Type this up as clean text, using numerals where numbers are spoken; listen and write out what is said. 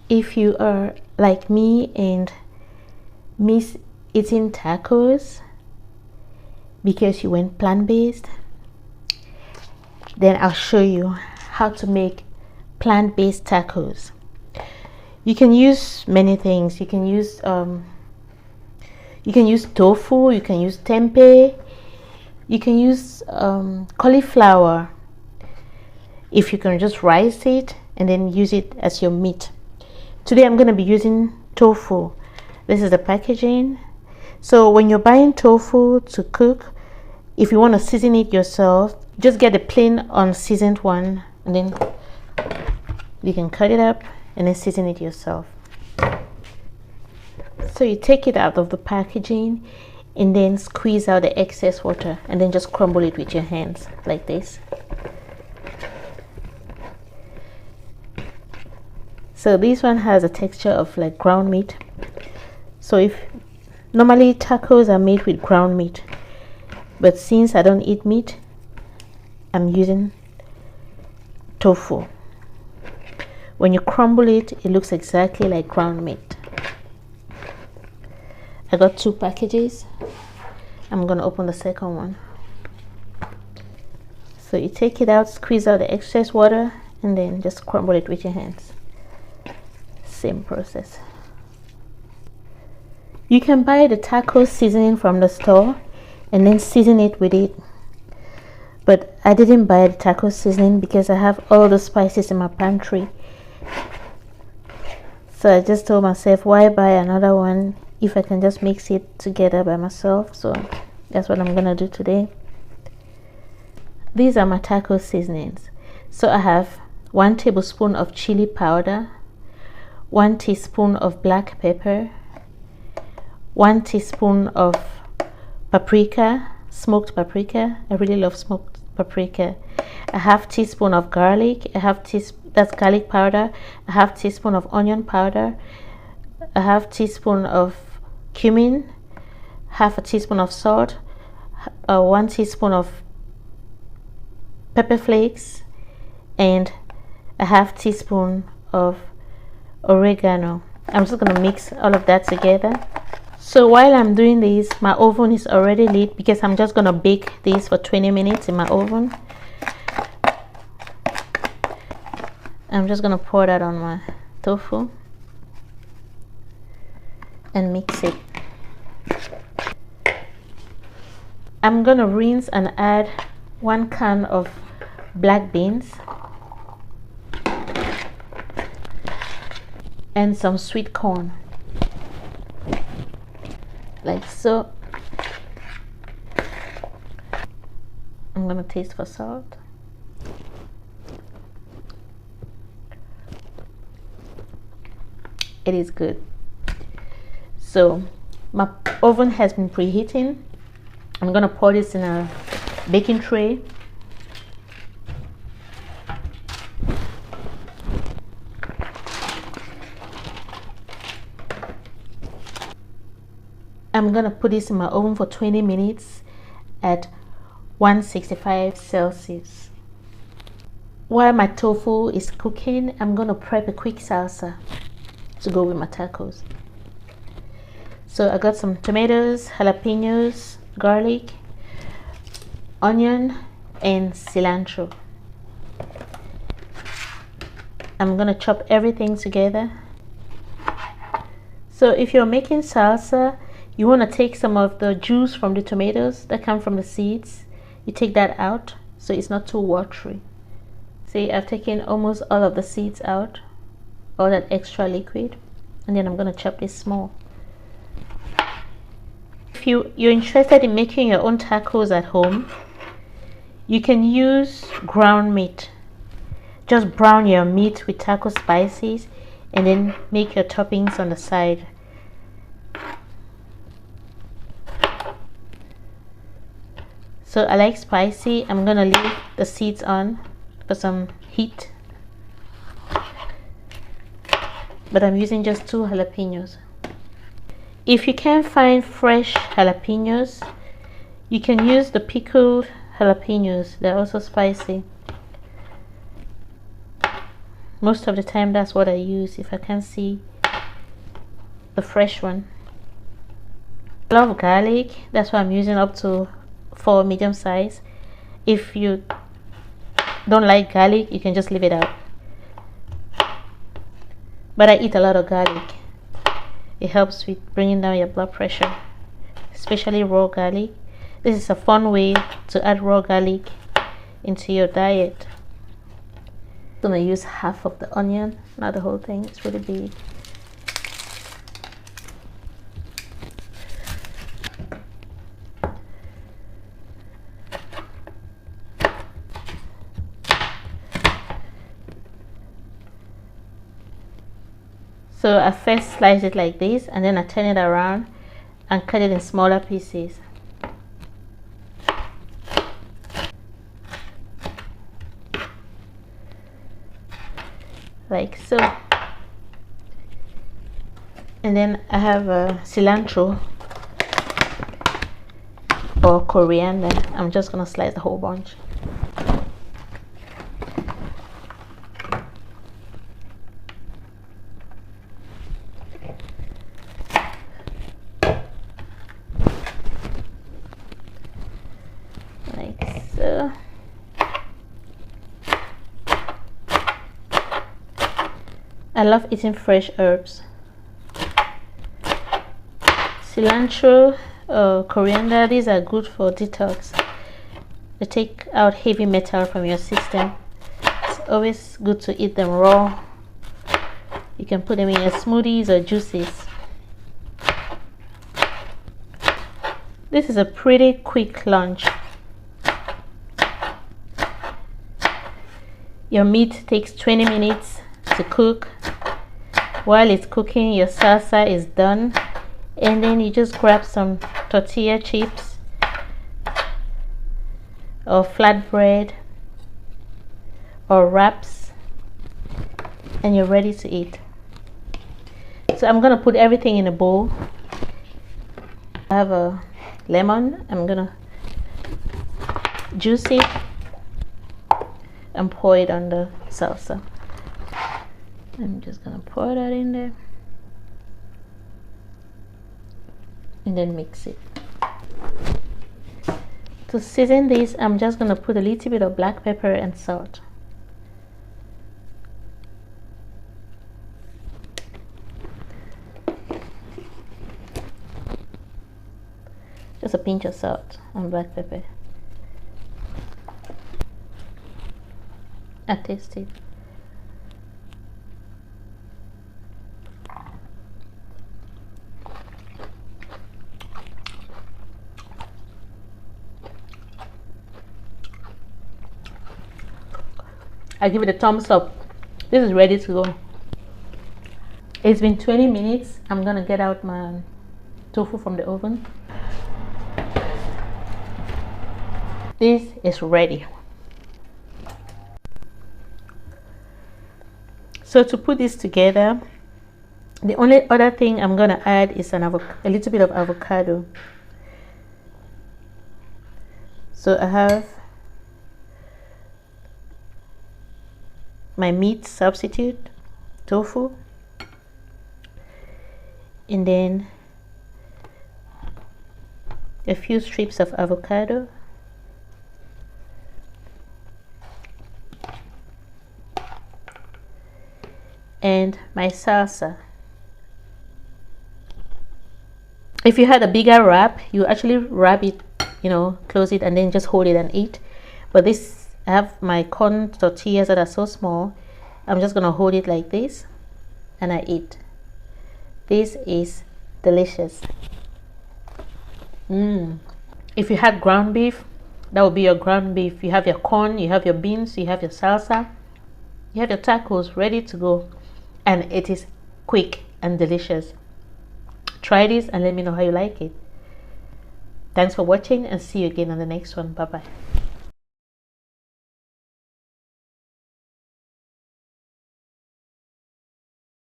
If you are like me and miss eating tacos because you went plant-based, then I'll show you how to make plant-based tacos. You can use many things. You can use tofu, you can use tempeh, you can use cauliflower if you can just rice it and then use it as your meat. Today I'm going to be using tofu. This is the packaging. So when you're buying tofu to cook, if you want to season it yourself, just get a plain unseasoned one and then you can cut it up and then season it yourself. So you take it out of the packaging and then squeeze out the excess water and then just crumble it with your hands like this. So this one has a texture of like ground meat. So if normally tacos are made with ground meat, but since I don't eat meat, I'm using tofu. When you crumble it, it looks exactly like ground meat. I got 2 packages. I'm gonna open the second one. So you take it out, squeeze out the excess water, and then just crumble it with your hands. Same process. You can buy the taco seasoning from the store and then season it with it. But I didn't buy the taco seasoning because I have all the spices in my pantry. So I just told myself, why buy another one if I can just mix it together by myself? So that's what I'm gonna do today. These are my taco seasonings. So I have 1 tablespoon of chili powder, 1 teaspoon of black pepper, 1 teaspoon of paprika, smoked paprika. I really love smoked paprika. A half teaspoon of garlic, that's garlic powder, a half teaspoon of onion powder, a half teaspoon of cumin, half a teaspoon of salt, 1 teaspoon of pepper flakes, and a half teaspoon of oregano. I'm just going to mix all of that together. So while I'm doing this, my oven is already lit because I'm just going to bake this for 20 minutes in my oven. I'm just going to pour that on my tofu and mix it. I'm going to rinse and add 1 can of black beans and some sweet corn, like so. I'm gonna taste for salt. It is good. So my oven has been preheating. I'm gonna pour this in a baking tray. I'm gonna put this in my oven for 20 minutes at 165 Celsius. While my tofu is cooking, I'm gonna prep a quick salsa to go with my tacos. So I got some tomatoes, jalapenos, garlic, onion, and cilantro. I'm gonna chop everything together. So if you're making salsa, you want to take some of the juice from the tomatoes that come from the seeds. You take that out so it's not too watery. See, I've taken almost all of the seeds out, all that extra liquid, and then I'm going to chop this small. If you're interested in making your own tacos at home, you can use ground meat. Just brown your meat with taco spices and then make your toppings on the side. So I like spicy. I'm gonna leave the seeds on for some heat, but I'm using just 2 jalapenos. If you can't find fresh jalapenos, you can use the pickled jalapenos. They're also spicy. Most of the time that's what I use if I can't see the fresh one. I love garlic, that's why I'm using up to 4 medium size. If you don't like garlic, you can just leave it out, but I eat a lot of garlic. It helps with bringing down your blood pressure, especially raw garlic. This is a fun way to add raw garlic into your diet. I'm gonna use half of the onion, not the whole thing, it's really big. So I first slice it like this, and then I turn it around and cut it in smaller pieces. Like so. And then I have cilantro or coriander. I'm just gonna slice the whole bunch. Like so. I love eating fresh herbs. Cilantro, coriander, these are good for detox. They take out heavy metal from your system. It's always good to eat them raw. You can put them in your smoothies or juices. This is a pretty quick lunch. Your meat takes 20 minutes to cook. While it's cooking, your salsa is done, and then you just grab some tortilla chips or flatbread or wraps, and you're ready to eat. So I'm gonna put everything in a bowl. I have a lemon. I'm gonna juice it and pour it on the salsa. I'm just gonna pour that in there and then mix it. To season this, I'm just gonna put a little bit of black pepper and salt. Just a pinch of salt and black pepper. I taste it. I give it a thumbs up. This is ready to go. It's been 20 minutes. I'm gonna get out my tofu from the oven. This is ready. So to put this together, the only other thing I'm gonna add is a little bit of avocado. So I have my meat substitute, tofu, and then a few strips of avocado, and my salsa. If you had a bigger wrap, you actually wrap it, close it and then just hold it and eat. But this, I have my corn tortillas that are so small. I'm just gonna hold it like this and I eat. This is delicious. If you had ground beef, that would be your ground beef. You have your corn, you have your beans, you have your salsa, you have your tacos ready to go, and it is quick and delicious. Try this and let me know how you like it. Thanks for watching, and see you again on the next one. Bye bye.